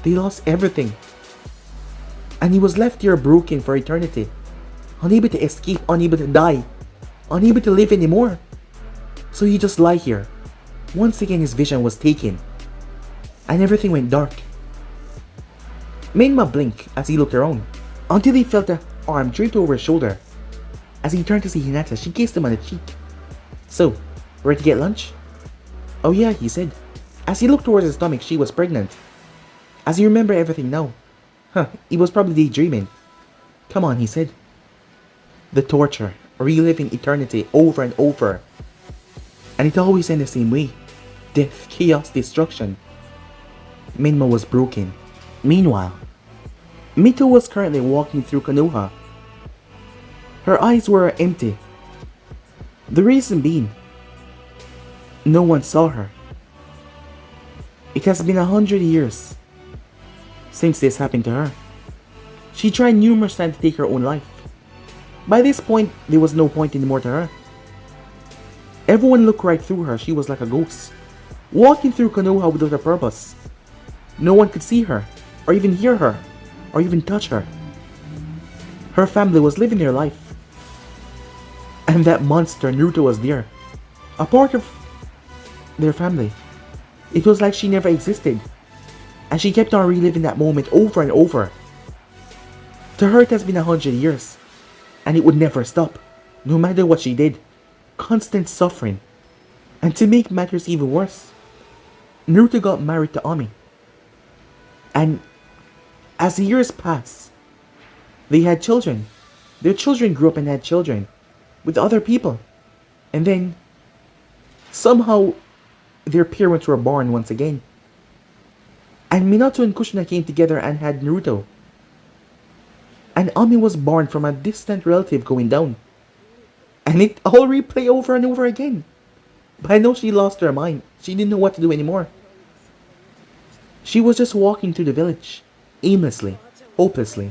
They lost everything. And he was left here broken for eternity. Unable to escape, unable to die, unable to live anymore. So he just lay here. Once again his vision was taken. And everything went dark. Minma blinked as he looked around, until he felt an arm draped over his shoulder. As he turned to see Hinata, she kissed him on the cheek. "So, ready to get lunch?" "Oh yeah," he said. As he looked towards his stomach, she was pregnant. As he remembered everything now. He was probably daydreaming. "Come on," he said. The torture, reliving eternity over and over. And it always ended the same way. Death, chaos, destruction. Minma was broken. Meanwhile, Mito was currently walking through Konoha. Her eyes were empty. The reason being, no one saw her. It has been 100 years since this happened to her. She tried numerous times to take her own life. By this point, there was no point anymore to her. Everyone looked right through her. She was like a ghost, walking through Konoha without a purpose. No one could see her, or even hear her, or even touch her. Her family was living their life. And that monster Naruto was there, a part of their family. It was like she never existed. And she kept on reliving that moment over and over. To her it has been 100 years. And it would never stop, no matter what she did. Constant suffering. And to make matters even worse, Naruto got married to Ami. And as the years passed, they had children. Their children grew up and had children with other people. And then, somehow, their parents were born once again. And Minato and Kushina came together and had Naruto. And Ami was born from a distant relative going down. And it all replayed over and over again. But I know she lost her mind. She didn't know what to do anymore. She was just walking through the village, aimlessly, hopelessly.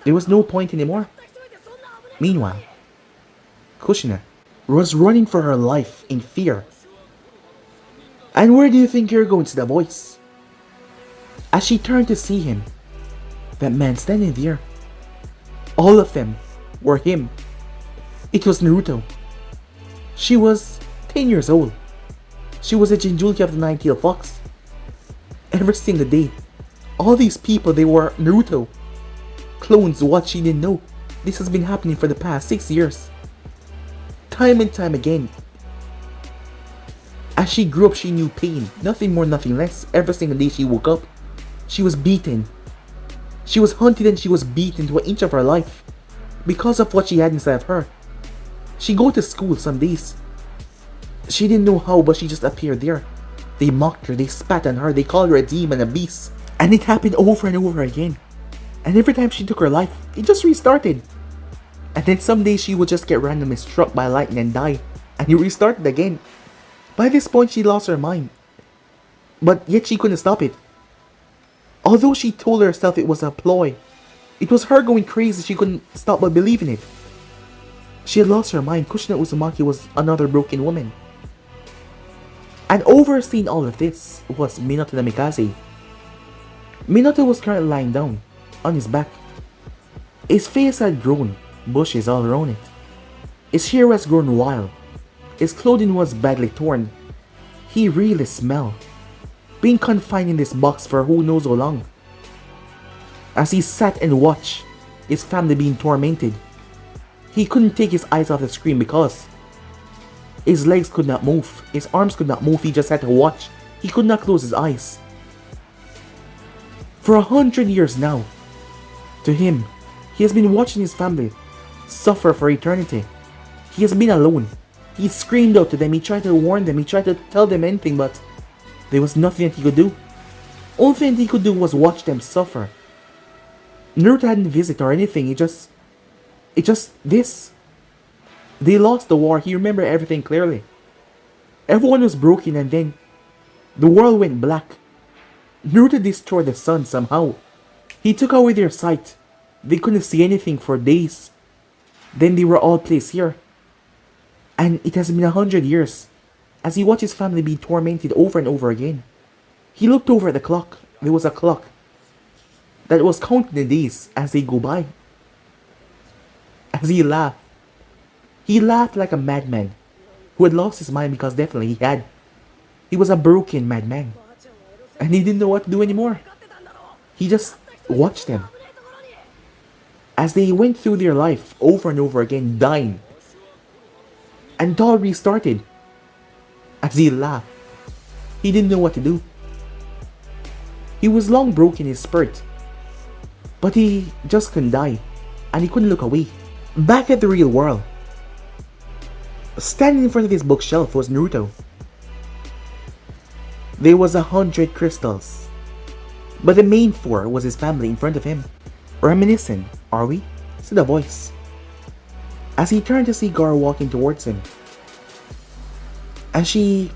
There was no point anymore. Meanwhile, Kushina was running for her life in fear. "And where do you think you're going?" said the voice. As she turned to see him, that man standing there, all of them were him. It was Naruto. She was 10 years old. She was a Jinjulki of the Nine-Tailed Fox. Every single day, all these people, they were Naruto. Clones, what she didn't know. This has been happening for the past 6 years. Time and time again. As she grew up, she knew pain. Nothing more, nothing less. Every single day she woke up, she was beaten. She was hunted and she was beaten to an inch of her life because of what she had inside of her. She go to school some days. She didn't know how, but she just appeared there. They mocked her, they spat on her, they called her a demon, a beast. And it happened over and over again. And every time she took her life, it just restarted. And then some days she would just get randomly struck by lightning and die. And it restarted again. By this point she lost her mind. But yet she couldn't stop it. Although she told herself it was a ploy, it was her going crazy, she couldn't stop but believe in it. She had lost her mind. Kushina Uzumaki was another broken woman. And overseeing all of this was Minato Namikaze. Minato was currently lying down, on his back. His face had grown bushes all around it. His hair was grown wild. His clothing was badly torn. He really smelled. Being confined in this box for who knows how long. As he sat and watched his family being tormented, he couldn't take his eyes off the screen because his legs could not move, his arms could not move, he just had to watch. He could not close his eyes. For 100 years now, to him, he has been watching his family suffer for eternity. He has been alone. He screamed out to them, he tried to warn them, he tried to tell them anything, but there was nothing that he could do. Only thing he could do was watch them suffer. Naruto hadn't visited or anything, it just this. They lost the war, he remembered everything clearly. Everyone was broken and then the world went black. Naruto destroyed the sun somehow. He took away their sight. They couldn't see anything for days. Then they were all placed here. And it has been 100 years. As he watched his family be tormented over and over again. He looked over at the clock. There was a clock that was counting the days as they go by. As he laughed. He laughed like a madman who had lost his mind, because definitely he had. He was a broken madman. And he didn't know what to do anymore. He just watched them as they went through their life over and over again, dying. And it all restarted. As he laughed. He didn't know what to do. He was long broken in his spirit. But he just couldn't die. And he couldn't look away. Back at the real world, standing in front of his bookshelf was Naruto. There was 100 crystals. But the main 4 was his family in front of him. Reminiscent, are we? Said a voice. As he turned to see Gaara walking towards him. And she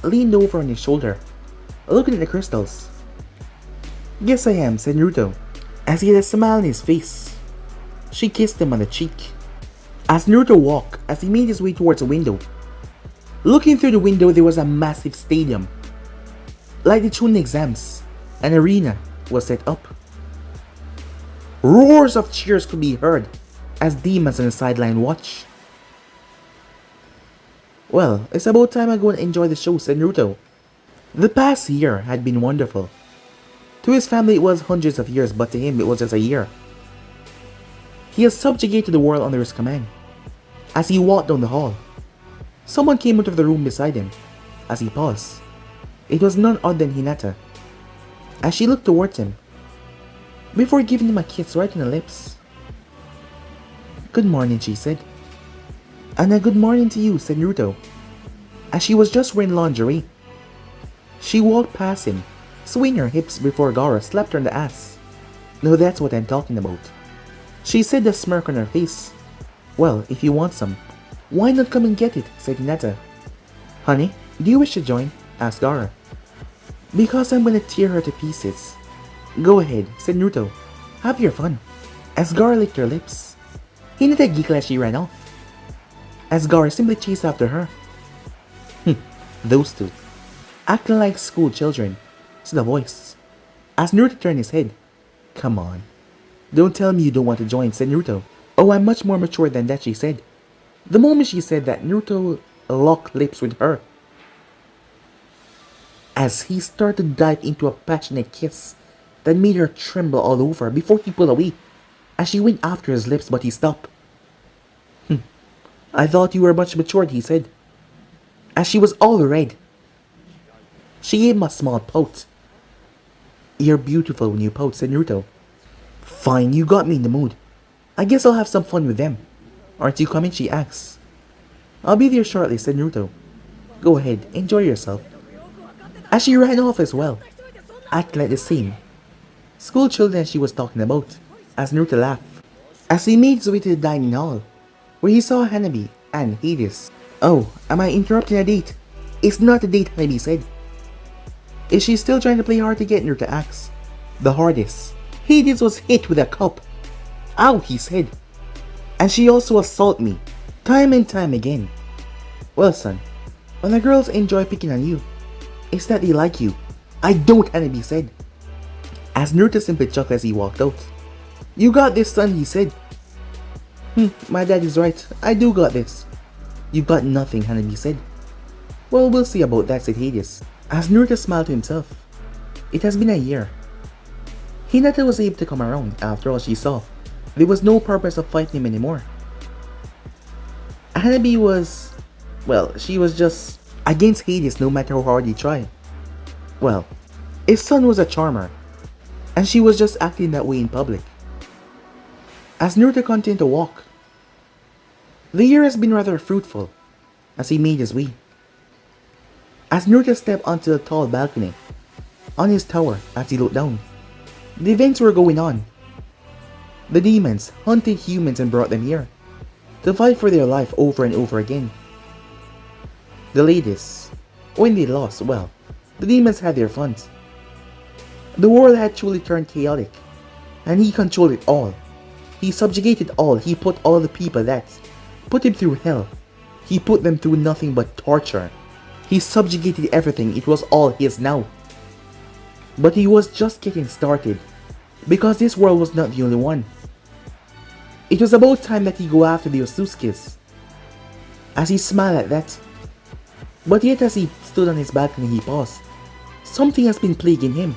leaned over on his shoulder, looking at the crystals. Yes I am, said Naruto, as he had a smile on his face. She kissed him on the cheek. As Naruto walked, as he made his way towards a window. Looking through the window, there was a massive stadium. Like the Chunin exams, an arena was set up. Roars of cheers could be heard as demons on the sideline watched. Well, it's about time I go and enjoy the show, said Naruto. The past year had been wonderful. To his family it was hundreds of years, but to him it was just a year. He has subjugated the world under his command. As he walked down the hall, someone came out of the room beside him. As he paused, it was none other than Hinata. As she looked towards him, before giving him a kiss right on the lips. Good morning, she said. And a good morning to you, said Naruto. As she was just wearing lingerie. She walked past him, swinging her hips before Gaara slapped her on the ass. No, that's what I'm talking about. She said, a smirk on her face. Well, if you want some, why not come and get it, said Hinata. Honey, do you wish to join? Asked Gaara. Because I'm gonna tear her to pieces. Go ahead, said Naruto. Have your fun. As Gaara licked her lips, Hinata giggled as she ran off. As Gaara simply chased after her. Those two. Acting like school children, said a voice. As Naruto turned his head. Come on. Don't tell me you don't want to join, said Naruto. Oh, I'm much more mature than that, she said. The moment she said that, Naruto locked lips with her. As he started to dive into a passionate kiss that made her tremble all over before he pulled away. As she went after his lips, but he stopped. I thought you were much matured, he said. As she was all red. She gave him a small pout. You're beautiful when you pout, said Naruto. Fine, you got me in the mood. I guess I'll have some fun with them. Aren't you coming? She asks. I'll be there shortly, said Naruto. Go ahead, enjoy yourself. As she ran off as well, acting like the same school children she was talking about, as Naruto laughed. As he made his way to the dining hall, where he saw Hanabi and Hades. Oh, am I interrupting a date? It's not a date, Hanabi said. Is she still trying to play hard to get Naruto axe? The hardest. Hades was hit with a cup. Ow, he said. And she also assaulted me, time and time again. Well, son, when the girls enjoy picking on you, it's that they like you. I don't, Hanabi said. As Naruto simply chuckled as he walked out. You got this, son, he said. My dad is right. I do got this. You got nothing, Hanabi said. Well, we'll see about that, said Hades, as Naruto smiled to himself. It has been a year. Hinata was able to come around after all she saw. There was no purpose of fighting him anymore. Hanabi was... well, she was just against Hades no matter how hard he tried. Well, his son was a charmer, and she was just acting that way in public. As Naruto continued to walk, the year has been rather fruitful as he made his way. As Naruto stepped onto the tall balcony on his tower as he looked down, the events were going on. The demons hunted humans and brought them here to fight for their life over and over again. The ladies, when they lost, well, the demons had their fun. The world had truly turned chaotic, and he controlled it all. He subjugated all. He put all the people that put him through hell. He put them through nothing but torture. He subjugated everything. It was all his now. But he was just getting started, because this world was not the only one. It was about time that he go after the Otsutskis. As he smiled at that, but yet as he stood on his balcony he paused. Something has been plaguing him.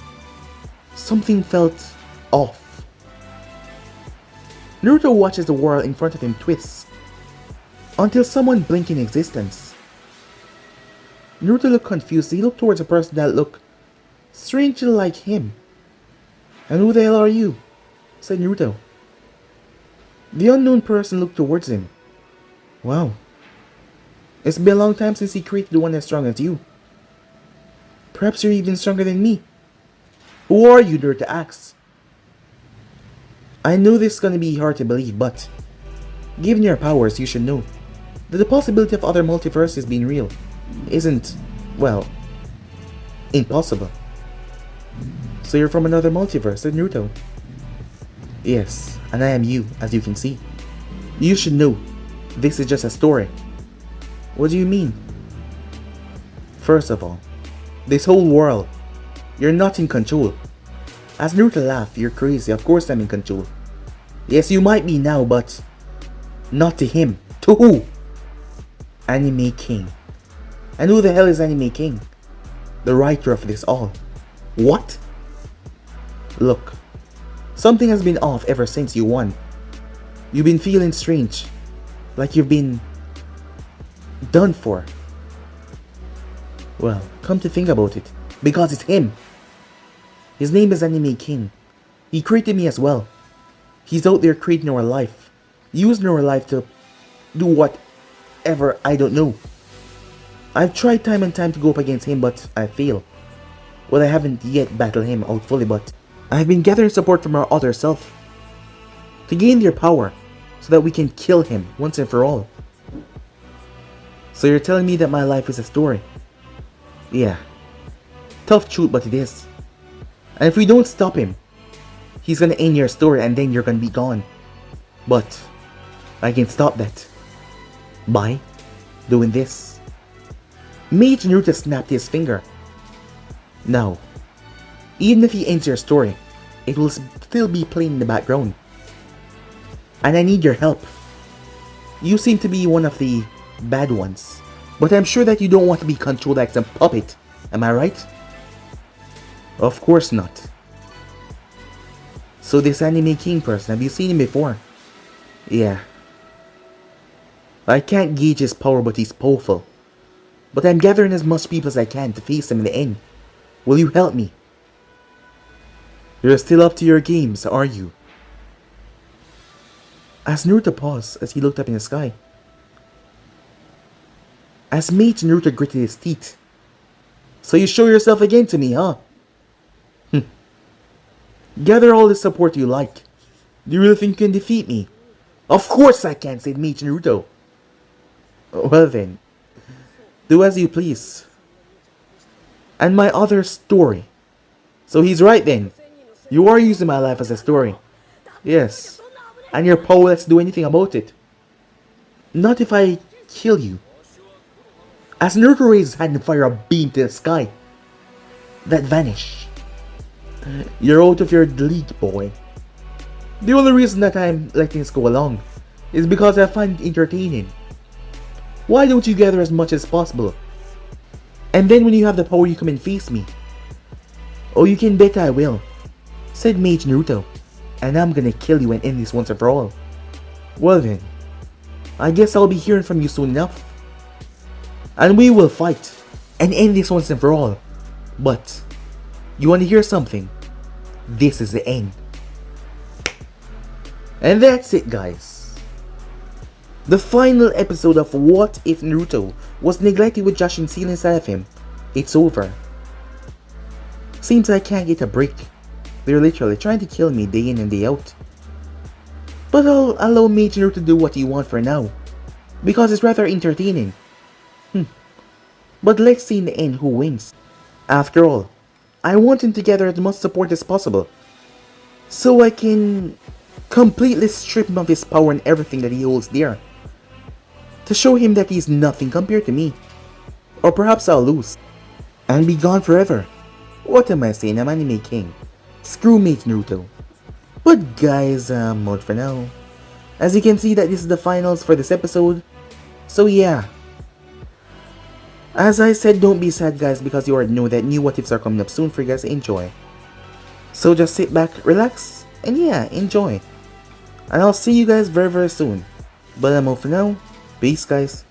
Something felt off. Naruto watches the world in front of him twist, until someone blinked in existence. Naruto looked confused. He looked towards a person that looked strangely like him. And who the hell are you? Said Naruto. The unknown person looked towards him. Wow. It's been a long time since he created the one as strong as you. Perhaps you're even stronger than me. Who are you, Naruto asked. I know this is gonna be hard to believe, but given your powers, you should know that the possibility of other multiverses being real isn't, well, impossible. So you're from another multiverse, said Naruto. Yes, and I am you, as you can see. You should know, this is just a story. What do you mean? First of all, this whole world, you're not in control. As Naruto laughed, you're crazy, of course I'm in control. Yes, you might be now, but not to him. To who? Anime King. And who the hell is Anime King? The writer of this all. What? Look, something has been off ever since you won. You've been feeling strange, like you've been done for. Well, come to think about it, because it's him. His name is Anime King. He created me as well. He's out there creating our life, using our life to do whatever, I don't know. I've tried time and time to go up against him, but I fail. Well, I haven't yet battled him out fully, but I've been gathering support from our other self to gain their power so that we can kill him once and for all. So you're telling me that my life is a story? Yeah. Tough truth, but it is. And if we don't stop him, he's gonna end your story and then you're gonna be gone. But I can stop that. By doing this. Mage Naruto snapped his finger. Now, even if he ends your story, it will still be playing in the background. And I need your help. You seem to be one of the bad ones, but I'm sure that you don't want to be controlled like some puppet, am I right? Of course not. So this Anime King person, have you seen him before? Yeah. I can't gauge his power, but he's powerful. But I'm gathering as much people as I can to face him in the end. Will you help me? You're still up to your games, are you? As Naruto paused as he looked up in the sky. As Mage Naruto gritted his teeth. So you show yourself again to me, huh? Gather all the support you like. Do you really think you can defeat me? Of course I can, said Mage Naruto. Well then, do as you please. And my other story. So he's right then. You are using my life as a story. Yes. And you're powerless to do anything about it. Not if I kill you. As Naruto raised his hand and fired a beam to the sky. That vanished. You're out of your league, boy. The only reason that I'm letting this go along is because I find it entertaining. Why don't you gather as much as possible? And then when you have the power, you come and face me. Oh, you can bet I will, said Mage Naruto. And I'm gonna kill you and end this once and for all. Well then, I guess I'll be hearing from you soon enough. And we will fight and end this once and for all. But, you wanna hear something? This is the end. And that's it, guys. The final episode of What If Naruto was neglected with Jashin sealed inside of him. It's over. Seems I can't get a break. They're literally trying to kill me day in and day out. But I'll allow Mage Naruto to do what he wants for now, because it's rather entertaining. But let's see in the end who wins. After all, I want him to gather as much support as possible, so I can completely strip him of his power and everything that he holds dear, to show him that he's nothing compared to me. Or perhaps I'll lose and be gone forever. What am I saying? I'm anime king. Screw Mage Naruto. But guys, out for now. As you can see that this is the finals for this episode. So yeah. As I said, don't be sad guys, because you already know that new what ifs are coming up soon for you guys to enjoy. So just sit back, relax, and yeah, enjoy. And I'll see you guys very soon. But I'm out for now. Peace guys.